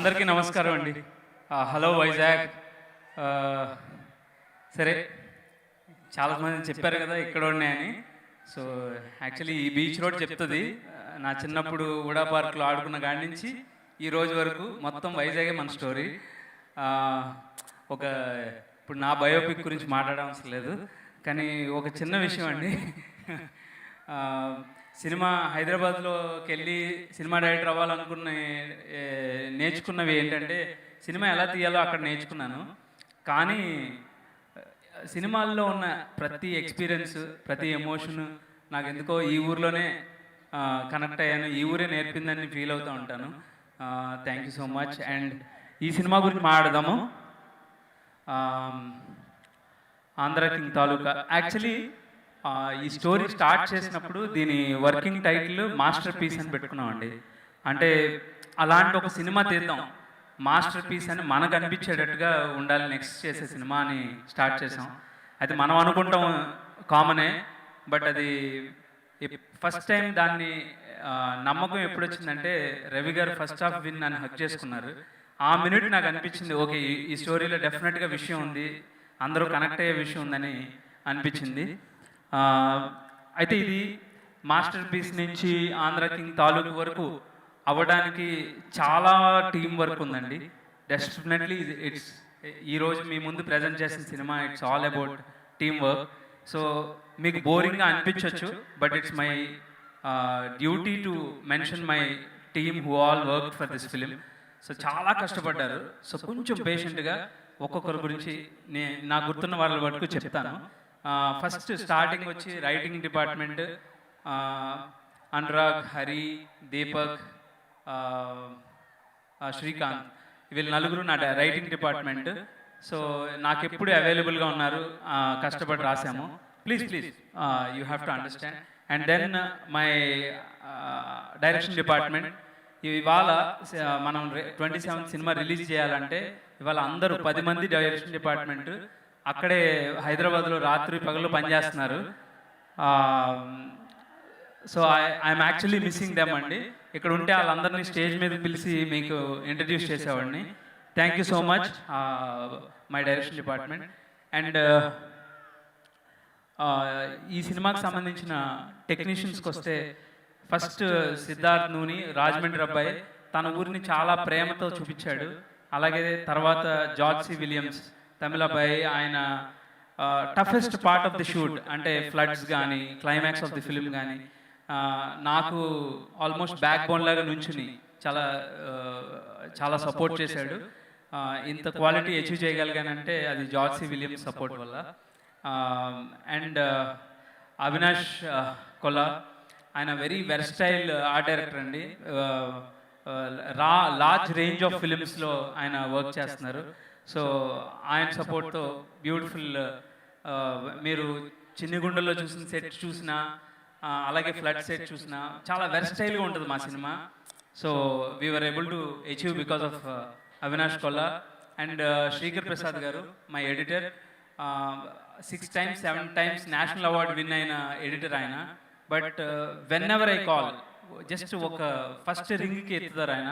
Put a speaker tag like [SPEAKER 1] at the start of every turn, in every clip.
[SPEAKER 1] అందరికీ నమస్కారం అండి. హలో వైజాగ్. ఆ, సరే, చాలామంది చెప్పారు కదా ఇక్కడ ఉన్నాయని. సో యాక్చువల్లీ ఈ బీచ్ రోడ్ చెప్తుంది. నా చిన్నప్పుడు ఉడా పార్క్లో ఆడుకున్న కాడి నుంచి ఈ రోజు వరకు మొత్తం వైజాగే మన స్టోరీ. ఆ, ఒక ఇప్పుడు నా బయోపిక్ గురించి మాట్లాడవలసిన లేదు, కానీ ఒక చిన్న విషయం అండి. ఆ, సినిమా హైదరాబాద్లోకి వెళ్ళి సినిమా డైరెక్టర్ అవ్వాలనుకున్న నేర్చుకున్నవి ఏంటంటే సినిమా ఎలా తీయాలో అక్కడ నేర్చుకున్నాను. కానీ సినిమాల్లో ఉన్న ప్రతి ఎక్స్పీరియన్స్, ప్రతి ఎమోషను నాకు ఎందుకో ఈ ఊర్లోనే కనెక్ట్ అయ్యాను, ఈ ఊరే నేర్పిందని ఫీల్ అవుతూ ఉంటాను. Thank you so much. And ఈ సినిమా గురించి మాట్లాడదాము. ఆంధ్ర కింగ్ తాలూకా. యాక్చువల్లీ ఈ స్టోరీ స్టార్ట్ చేసినప్పుడు దీని వర్కింగ్ టైటిల్ మాస్టర్ పీస్ అని పెట్టుకున్నామండి. అంటే అలాంటి ఒక సినిమా తీద్దాం, మాస్టర్ పీస్ అని మనకు అనిపించేటట్టుగా ఉండాలి నెక్స్ట్ చేసే సినిమా అని స్టార్ట్ చేసాం. అయితే మనం అనుకుంటాం కామనే, బట్ అది ఫస్ట్ టైం దాన్ని నమ్మకం ఎప్పుడు వచ్చిందంటే రవి గారు ఫస్ట్ హాఫ్ విన్ అని హక్ చేసుకున్నారు. ఆ మినిట్ నాకు అనిపించింది, ఓకే ఈ స్టోరీలో డెఫినెట్గా విషయం ఉంది, అందరూ కనెక్ట్ అయ్యే విషయం ఉందని అనిపించింది. అయితే ఇది మాస్టర్ పీస్ నుంచి ఆంధ్ర కింగ్ తాలూకు వరకు అవ్వడానికి చాలా టీం వర్క్ ఉందండి. డెఫినెట్లీ ఇట్స్ ఈరోజు మీ ముందు ప్రజెంట్ చేసిన cinema it's all about team work. So మీకు బోరింగ్గా అనిపించవచ్చు, but it's my duty to mention my team who all work for this film. So చాలా కష్టపడ్డారు. సో కొంచెం పేషెంట్గా ఒక్కొక్కరి గురించి నాకు గుర్తున్న వాళ్ళ వరకు చెప్తాను. ఫస్ట్ స్టార్టింగ్ వచ్చి రైటింగ్ డిపార్ట్మెంట్, అనురాగ్, హరి, దీపక్, శ్రీకాంత్, వీళ్ళు నలుగురు నా రైటింగ్ డిపార్ట్మెంట్. సో నాకు ఎప్పుడు అవైలబుల్గా ఉన్నారు, కష్టపడి రాసాము. Please you have to understand. And then my direction department. ఇవాళ మనం 27 సినిమా రిలీజ్ చేయాలంటే ఇవాళ అందరూ 10 మంది డైరెక్షన్ డిపార్ట్మెంట్ అక్కడే హైదరాబాద్లో రాత్రి పగలు పనిచేస్తున్నారు. So I'm actually missing them అండి. ఇక్కడ ఉంటే వాళ్ళందరినీ స్టేజ్ మీద పిలిచి మీకు ఇంట్రడ్యూస్ చేసేవాడిని. Thank you so much my direction department. And ఈ సినిమాకి సంబంధించిన టెక్నీషియన్స్కి వస్తే ఫస్ట్ సిద్ధార్థ్ నూని, రాజమండ్రి అబ్బాయి, తన ఊరిని చాలా ప్రేమతో చూపించాడు. అలాగే తర్వాత జార్జ్ సి విలియమ్స్, తమిళ అబ్బాయి, ఆయన toughest part of the shoot అంటే ఫ్లడ్స్ కానీ క్లైమాక్స్ ఆఫ్ ది ఫిలిం కానీ నాకు ఆల్మోస్ట్ బ్యాక్ బోన్ లాగా నుంచుని చాలా సపోర్ట్ చేశాడు. ఇంత క్వాలిటీ అచీవ్ చేయగలిగానంటే అది జార్జ్ సి విలియమ్స్ సపోర్ట్ వల్ల. అండ్ అవినాష్ కొల్లా, ఆయన వెరీ వెర్స్టైల్ ఆర్ట్ డైరెక్టర్ అండి. లార్జ్ రేంజ్ ఆఫ్ ఫిలిమ్స్లో ఆయన వర్క్ చేస్తున్నారు. సో ఆయన సపోర్ట్తో బ్యూటిఫుల్, మీరు చిన్నగుండల్లో చూసిన సెట్ చూసినా, అలాగే ఫ్లడ్ సెట్ చూసినా చాలా వెర్స్టైల్గా ఉంటుంది మా సినిమా. So we were able to achieve because of Avinash Kolla. And Srikar Prasad garu, my editor, 6 times 7 times national award win అయిన ఎడిటర్ ఆయన. But whenever I call, just ఒక ఫస్ట్ రింగ్కి ఎత్తుతారు ఆయన.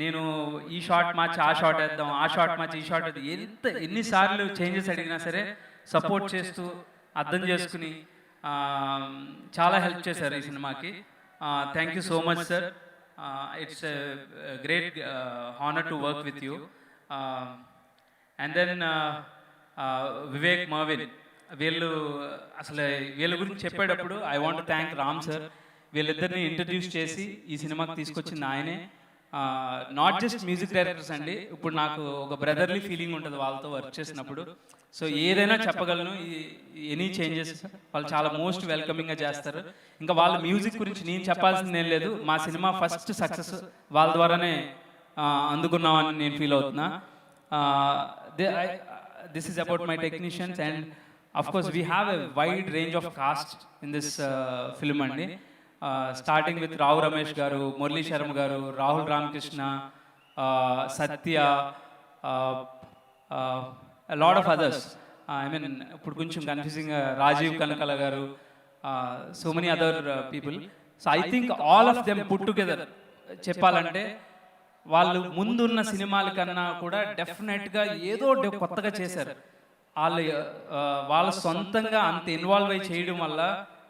[SPEAKER 1] నేను ఈ షాట్ మార్చి ఆ షాట్ వేద్దాం, ఆ షాట్ మార్చి ఈ షాట్ వేద్దాం, ఎన్నిసార్లు చేంజెస్ అడిగినా సరే సపోర్ట్ చేస్తూ అర్థం చేసుకుని చాలా హెల్ప్ చేశారు ఈ సినిమాకి. Thank you so much sir. It's great honour to work with you. And then Vivek, Marvin, వీళ్ళ గురించి చెప్పేటప్పుడు I want to thank Ram sir. వీళ్ళిద్దరిని ఇంట్రడ్యూస్ చేసి ఈ సినిమాకి తీసుకొచ్చింది ఆయనే. నాట్ జస్ట్ మ్యూజిక్ డైరెక్టర్స్ అండి, ఇప్పుడు నాకు ఒక బ్రదర్లీ ఫీలింగ్ ఉంటుంది వాళ్ళతో వర్క్ చేసినప్పుడు. సో ఏదైనా చెప్పగలను, ఎనీ చేంజెస్ వాళ్ళు చాలా మోస్ట్ వెల్కమింగ్గా చేస్తారు. ఇంకా వాళ్ళ మ్యూజిక్ గురించి నేను చెప్పాల్సింది ఏం లేదు, మా సినిమా ఫస్ట్ సక్సెస్ వాళ్ళ ద్వారానే అందుకున్నామని నేను ఫీల్ అవుతున్నా. This is about my technicians. And of course we have a wide range of cast in this film అండి. Starting with Rao Ramesh garu, Murali Sharma garu, Rahul Ramakrishna, Satya, lot of others. I mean ఇప్పుడు కొంచెం confusing, Rajeev Kanakala garu, so many other people. So I think all of them put together చెప్పాలంటే వాళ్ళు ముందున్న సినిమాల కన్నా కూడా డెఫినెట్గా ఏదో ఒకటి కొత్తగా చేశారు. వాళ్ళు వాళ్ళ సొంతంగా అంత ఇన్వాల్వ్ అయి చేయడం వల్ల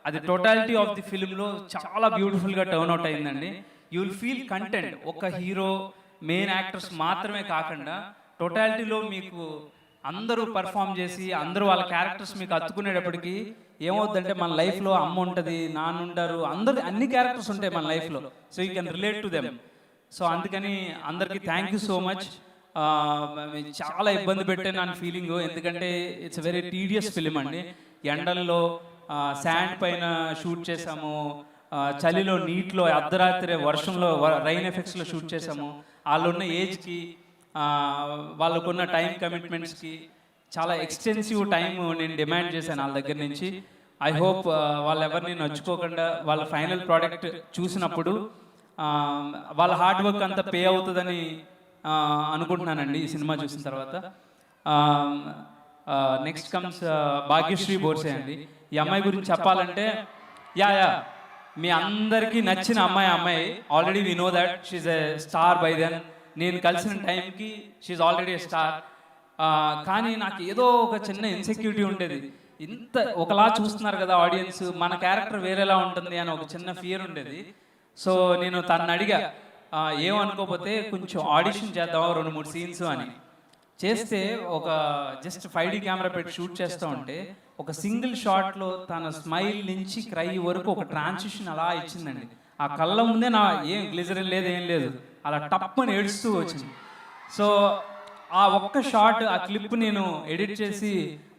[SPEAKER 1] అది టోటాలిటీ ఆఫ్ ది ఫిల్మ్లో చాలా బ్యూటిఫుల్గా టర్న్ అవుట్ అయిందండి. You will feel content. ఒక హీరో, మెయిన్ యాక్టర్స్ మాత్రమే కాకుండా టోటాలిటీలో మీకు అందరూ పర్ఫామ్ చేసి అందరూ వాళ్ళ క్యారెక్టర్స్ మీకు అత్తుకునేటప్పటికి ఏమవుతుందంటే మన లైఫ్లో అమ్మ ఉంటుంది, నాన్న ఉంటారు, అందరు అన్ని క్యారెక్టర్స్ ఉంటాయి మన లైఫ్లో. So you can relate to them. So అందుకని అందరికీ థ్యాంక్ యూ సో మచ్. చాలా ఇబ్బంది పెట్టే నా ఫీలింగ్, ఎందుకంటే ఇట్స్ వెరీ టీడియస్ ఫిలిం అండి. ఎండల్లో శాండ్ పైన షూట్ చేసాము, చలిలో నీటిలో అర్ధరాత్రి వర్షంలో రైన్ ఎఫెక్ట్స్లో షూట్ చేసాము. వాళ్ళున్న ఏజ్కి వాళ్ళకున్న టైం కమిట్మెంట్స్కి చాలా ఎక్స్టెన్సివ్ టైం నేను డిమాండ్ చేశాను వాళ్ళ దగ్గర నుంచి. ఐ హోప్ వాళ్ళు ఎవరిని నచ్చుకోకుండా వాళ్ళ ఫైనల్ ప్రోడక్ట్ చూసినప్పుడు వాళ్ళ హార్డ్ వర్క్ అంతా పే అవుతుందని అనుకుంటున్నానండి ఈ సినిమా చూసిన తర్వాత. నెక్స్ట్ కమ్స్ భాగ్యశ్రీ బోర్సే అండి. ఈ అమ్మాయి గురించి చెప్పాలంటే యా మీ అందరికీ నచ్చిన అమ్మాయి. Already we know that she's a star by then. నేను కలిసిన టైంకి షీఈ్ ఆల్రెడీ ఎ స్టార్. కానీ నాకు ఏదో ఒక చిన్న ఇన్సెక్యూరిటీ ఉండేది. ఇంత ఒకలా చూస్తున్నారు కదా ఆడియన్స్, మన క్యారెక్టర్ వేరేలా ఉంటుంది అని ఒక చిన్న ఫియర్ ఉండేది. సో నేను తను అడిగా ఏమనుకోకపోతే కొంచెం ఆడిషన్ చేద్దాం 2-3 సీన్స్ అని. చేస్తే ఒక జస్ట్ 5D కెమెరా పెట్టి షూట్ చేస్తూ ఉంటే ఒక సింగిల్ షాట్లో తన స్మైల్ నుంచి క్రై వరకు ఒక ట్రాన్సిషన్ అలా ఇచ్చిందండి. ఆ కళ్ళ ముందే నా ఏం గ్లిజరిన్ లేదు, ఏం లేదు, అలా టప్ అని ఏడుస్తూ వచ్చింది. సో ఆ ఒక్క షాట్, ఆ క్లిప్ నేను ఎడిట్ చేసి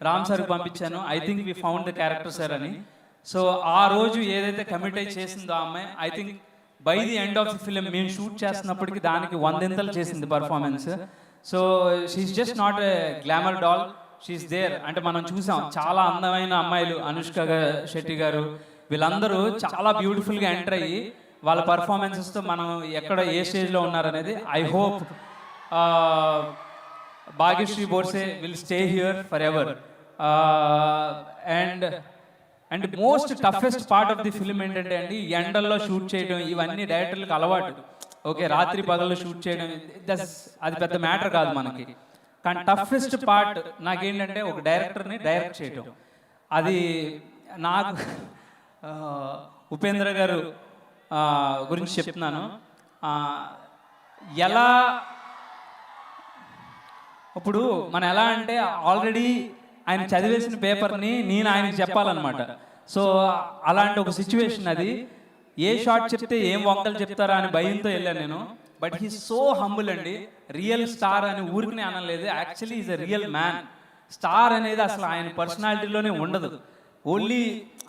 [SPEAKER 1] రామ్ సార్కి పంపించాను. I think we found the character sir అని. సో ఆ రోజు ఏదైతే కమిట్ అయి చేసిందో ఆ అమ్మాయి, I think by the end of the film మేము షూట్ చేస్తున్నప్పటికీ దానికి 100 చేసింది performance. So she's just not a glamour doll, she's there. అంటే మనం చూసాం చాలా అందమైన అమ్మాయిలు, అనుష్క శెట్టి గారు, వీళ్ళందరూ చాలా బ్యూటిఫుల్గా ఎంటర్ అయ్యి వాళ్ళ పర్ఫార్మెన్సెస్తో మనం ఎక్కడ ఏ స్టేజ్లో ఉన్నారనేది. I hope Bhagyashri Borse will stay here forever. And most toughest part of the film ఏంటంటే అండి, ఎండల్లో షూట్ చేయడం ఇవన్నీ డైరెక్టర్లకు అలవాటు. ఓకే, రాత్రి పగల్లో షూట్ చేయడం అది పెద్ద మ్యాటర్ కాదు మనకి. కానీ టఫెస్ట్ పార్ట్ నాకేంటంటే ఒక డైరెక్టర్ని డైరెక్ట్ చేయడం. అది నాకు ఉపేంద్ర గారు గురించి చెప్తున్నాను. ఎలా ఇప్పుడు మనం ఎలా అంటే ఆల్రెడీ ఆయన చదివేసిన పేపర్ని నేను ఆయనకి చెప్పాలన్నమాట. సో అలాంటి ఒక సిచ్యువేషన్ అది. ఏ షార్ట్ చెప్తే ఏం వంకలు చెప్తారా అని భయంతో వెళ్ళాను నేను. బట్ హీ సో హంబుల్ అండి. రియల్ స్టార్ అని ఊరికనే అనలేదు, actually is a real man. Star అనేది అసలు ఆయన పర్సనాలిటీలోనే ఉండదు. ఓన్లీ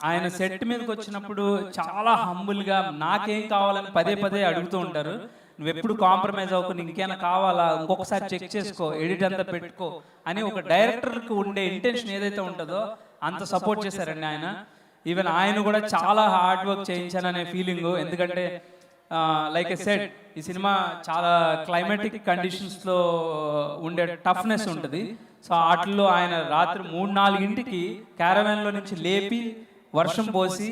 [SPEAKER 1] ఆయన సెట్ మీదకి వచ్చినప్పుడు చాలా హంబుల్గా నాకేం కావాలని పదే అడుగుతూ ఉంటారు. నువ్వు ఎప్పుడు కాంప్రమైజ్ అవ్వకు, నీకు ఇంకేమైనా కావాలా, ఇంకొకసారి చెక్ చేసుకో, ఎడిట్ అంతా పెట్టుకో అని ఒక డైరెక్టర్కి ఉండే ఇంటెన్షన్ ఏదైతే ఉంటుందో అంత సపోర్ట్ చేశారండి ఆయన. ఈవెన్ ఆయన కూడా చాలా హార్డ్ వర్క్ చేయించాననే ఫీలింగ్. ఎందుకంటే లైక్ ఎ సెట్, ఈ సినిమా చాలా క్లైమాటిక్ కండిషన్స్లో ఉండే టఫ్నెస్ ఉంటుంది. సో వాటిల్లో ఆయన రాత్రి 3-4 క్యారవాన్లో నుంచి లేపి వర్షం పోసి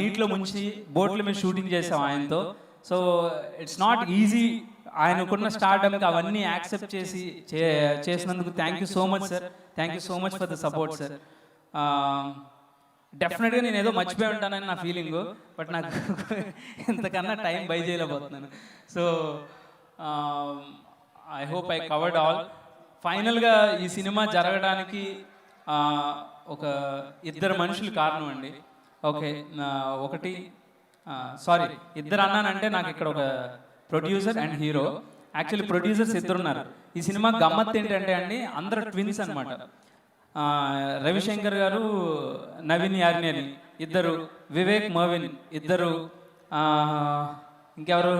[SPEAKER 1] నీటిలో ముంచి బోట్ల మీద షూటింగ్ చేసాం ఆయనతో. So it's not easy. ఆయనకున్న స్టార్డమ్కి అవన్నీ యాక్సెప్ట్ చేసినందుకు thank you so much sir. Thank you so much for the support sir. డెఫినెట్గా నేను ఏదో మర్చిపోయి ఉంటానని నా ఫీలింగ్, బట్ నాకు ఇంతకన్నా టైం బై చేయలేకపోతున్నాను. So I hope I covered all. ఫైనల్గా ఈ సినిమా జరగడానికి ఒక 2 మనుషులు కారణం అండి. ఓకే, ఒకటి సారీ 2 అన్నానంటే నాకు ఇక్కడ ఒక producer and hero. Actually producers 2 ఉన్నారు. ఈ సినిమా గమ్మత్ ఏంటంటే అండి, అందరు ట్విన్స్ అనమాట. రవిశంకర్ గారు, నవీన్ యార్నేని 2, వివేక్ మర్విన్ 2, ఇంకెవరు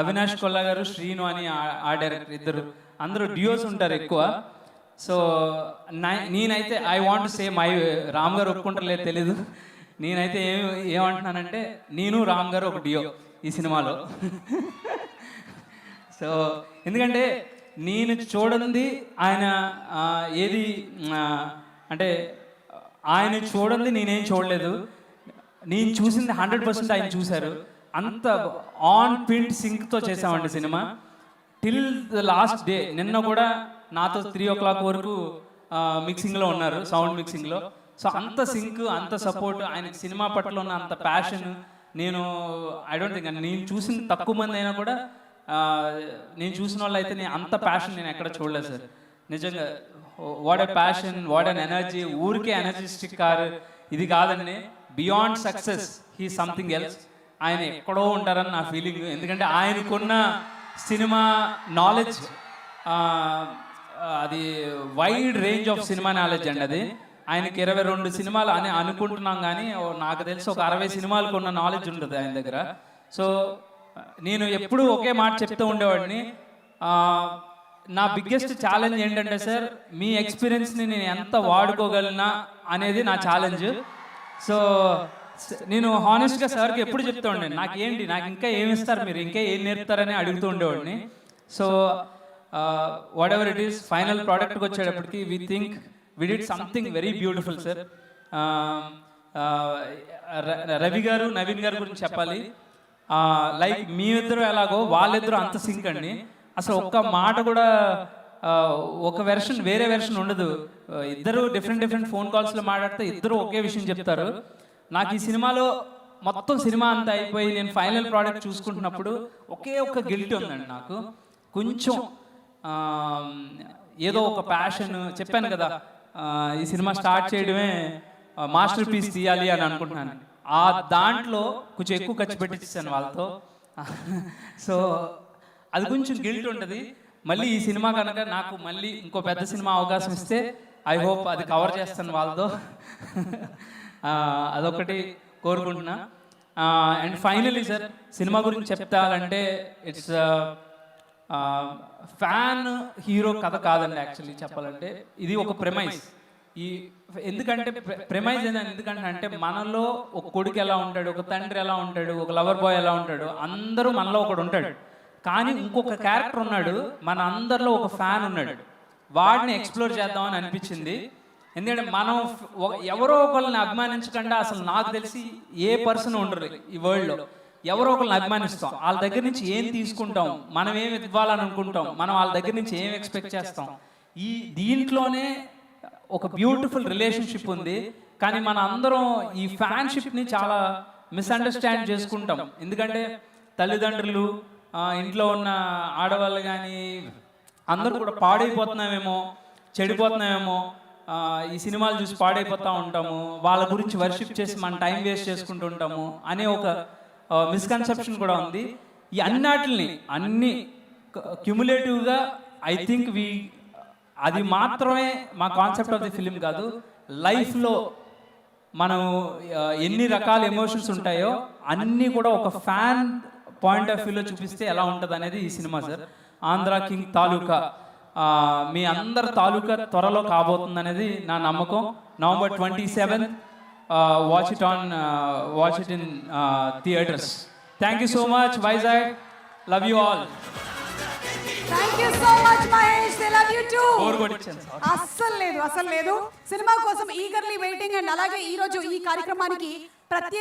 [SPEAKER 1] అవినాష్ కొల్లా గారు, శ్రీను అని ఆ డైరెక్టర్ 2. అందరూ డ్యూయోస్ ఉంటారు ఎక్కువ. సో నేనైతే I want say my Ram గారు ఒప్పుకుంటారలేదు తెలీదు, నేనైతే ఏమంటున్నానంటే నేను రామ్ గారు ఒక డ్యూయో ఈ సినిమాలో. సో ఎందుకంటే నేను చూడండి ఆయన ఏది అంటే ఆయన చూడండి నేనేం చూడలేదు, నేను చూసింది 100% ఆయన చూశారు. అంత ఆన్ పిన్ సింక్తో చేసామండి cinema. Till the last day. నిన్న కూడా నాతో 3 o'clock వరకు మిక్సింగ్లో ఉన్నారు, సౌండ్ మిక్సింగ్లో. సో అంత సింక్, అంత సపోర్ట్, ఆయనకి సినిమా పట్ల ఉన్న అంత ప్యాషన్ నేను ఐ డోంట్ థింక్, నేను చూసిన తక్కువ మంది అయినా కూడా నేను చూసిన వాళ్ళు అయితే అంత ప్యాషన్ నేను ఎక్కడ చూడలేదు సార్. నిజంగా what a passion, what an energy. ఊరికే ఎనర్జిస్టిక్ కారు ఇది కాదండి, beyond success he something else. ఆయన ఎక్కడో ఉంటారని నా ఫీలింగ్. ఎందుకంటే ఆయనకున్న సినిమా నాలెడ్జ్, అది wide range of cinema knowledge అండి. అది ఆయనకి 22 సినిమాలు అని అనుకుంటున్నాం, కానీ నాకు తెలిసి ఒక 60 సినిమాలకు ఉన్న నాలెడ్జ్ ఉంటుంది ఆయన దగ్గర. సో నేను ఎప్పుడూ ఒకే మాట చెప్తూ ఉండేవాడిని, నా బిగ్గెస్ట్ ఛాలెంజ్ ఏంటంటే సార్, మీ ఎక్స్పీరియన్స్ని నేను ఎంత వాడుకోగలనా అనేది నా ఛాలెంజ్. సో నేను హానెస్ట్గా సార్కి ఎప్పుడు చెప్తూ ఉండే, నాకు ఇంకా ఏమి ఇస్తారు మీరు, ఇంకా ఏం నేర్పుతారని అడుగుతూ ఉండేవాడిని. So what ever it is, final ప్రోడక్ట్కి వచ్చేటప్పటికి we did something very beautiful sir. Ravi గారు, నవీన్ గారి గురించి చెప్పాలి. లైక్ మీ ఇద్దరు ఎలాగో వాళ్ళిద్దరూ అంత సింక్ అండి. అసలు ఒక్క మాట కూడా ఒక వెర్షన్ వేరే వెర్షన్ ఉండదు. ఇద్దరు డిఫరెంట్ ఫోన్ కాల్స్లో మాట్లాడితే ఇద్దరు ఒకే విషయం చెప్తారు. నాకు ఈ సినిమాలో మొత్తం సినిమా అంతా అయిపోయి నేను ఫైనల్ ప్రోడక్ట్ చూసుకుంటున్నప్పుడు ఒకే ఒక్క గిల్ట్ ఉందండి నాకు. కొంచెం ఏదో ఒక ప్యాషన్, చెప్పాను కదా ఈ సినిమా స్టార్ట్ చేయడమే మాస్టర్ పీస్ తీయాలి అని అనుకుంటున్నాను. ఆ దాంట్లో కొంచెం ఎక్కువ ఖర్చు పెట్టించాను వాళ్ళతో. సో అది కొంచెం గిల్ట్ ఉంటుంది. మళ్ళీ ఈ సినిమా కనుక నాకు మళ్ళీ ఇంకో పెద్ద సినిమా అవకాశం ఇస్తే ఐ హోప్ అది కవర్ చేస్తాను వాళ్ళతో. అదొకటి కోరుకుంటున్నా. అండ్ ఫైనలీ సార్, సినిమా గురించి చెప్తానంటే ఇట్స్ ఫ్యాన్ హీరో కథ కాదండి. యాక్చువల్లీ చెప్పాలంటే ఇది ఒక ప్రెమైజ్. ఎందుకంటే ప్రెమైజ్ ఎందుకంటే అంటే మనలో ఒక కొడుకు ఎలా ఉంటాడు, ఒక తండ్రి ఎలా ఉంటాడు, ఒక లవర్ బాయ్ ఎలా ఉంటాడు, అందరూ మనలో ఒకడు ఉంటాడు. కానీ ఇంకొక క్యారెక్టర్ ఉన్నాడు, మన అందరిలో ఒక ఫ్యాన్ ఉన్నాడు. వాడిని ఎక్స్ప్లోర్ చేద్దామని అనిపించింది. ఎందుకంటే మనం ఎవరో ఒకళ్ళని అభిమానించకుండా అసలు నాకు తెలిసి ఏ పర్సన్ ఉండరు ఈ వరల్డ్లో. ఎవరో ఒకరిని అభిమానిస్తాం, వాళ్ళ దగ్గర నుంచి ఏం తీసుకుంటాం, మనం ఏం ఇవ్వాలని అనుకుంటాం, మనం వాళ్ళ దగ్గర నుంచి ఏం ఎక్స్పెక్ట్ చేస్తాం. దీంట్లోనే ఒక బ్యూటిఫుల్ రిలేషన్షిప్ ఉంది. కానీ మన అందరం ఈ ఫ్యాన్షిప్ని చాలా మిస్అండర్స్టాండ్ చేసుకుంటాం. ఎందుకంటే తల్లిదండ్రులు, ఇంట్లో ఉన్న ఆడవాళ్ళు కానీ అందరూ కూడా పాడైపోతున్నామేమో, చెడిపోతున్నామేమో, ఈ సినిమాలు చూసి పాడైపోతూ ఉంటాము, వాళ్ళ గురించి వర్షిప్ చేసి మన టైం వేస్ట్ చేసుకుంటూ ఉంటాము అనే ఒక మిస్కన్సెప్షన్ కూడా ఉంది. ఈ అన్ని క్యుములేటివ్గా ఐ థింక్ అది మాత్రమే మా కాన్సెప్ట్ ఆఫ్ ది ఫిలిం కాదు. లైఫ్లో మనం ఎన్ని రకాల ఎమోషన్స్ ఉంటాయో అన్నీ కూడా ఒక ఫ్యాన్ పాయింట్ ఆఫ్ వ్యూలో చూపిస్తే ఎలా ఉంటుంది అనేది ఈ సినిమా సార్. ఆంధ్ర కింగ్ తాలూకా మీ అందరి తాలూకా త్వరలో కాబోతుంది అనేది నా నమ్మకం. November 27th, watch it in theaters. Thank you so much, Vizag. Love you all.
[SPEAKER 2] Thank you so much, Mahesh. They love you too. అస్సలు లేదు సినిమా కోసం ఈగర్లీ వెయిటింగ్. అండ్ అలాగే ఈ రోజు ఈ కార్యక్రమానికి ప్రత్యేక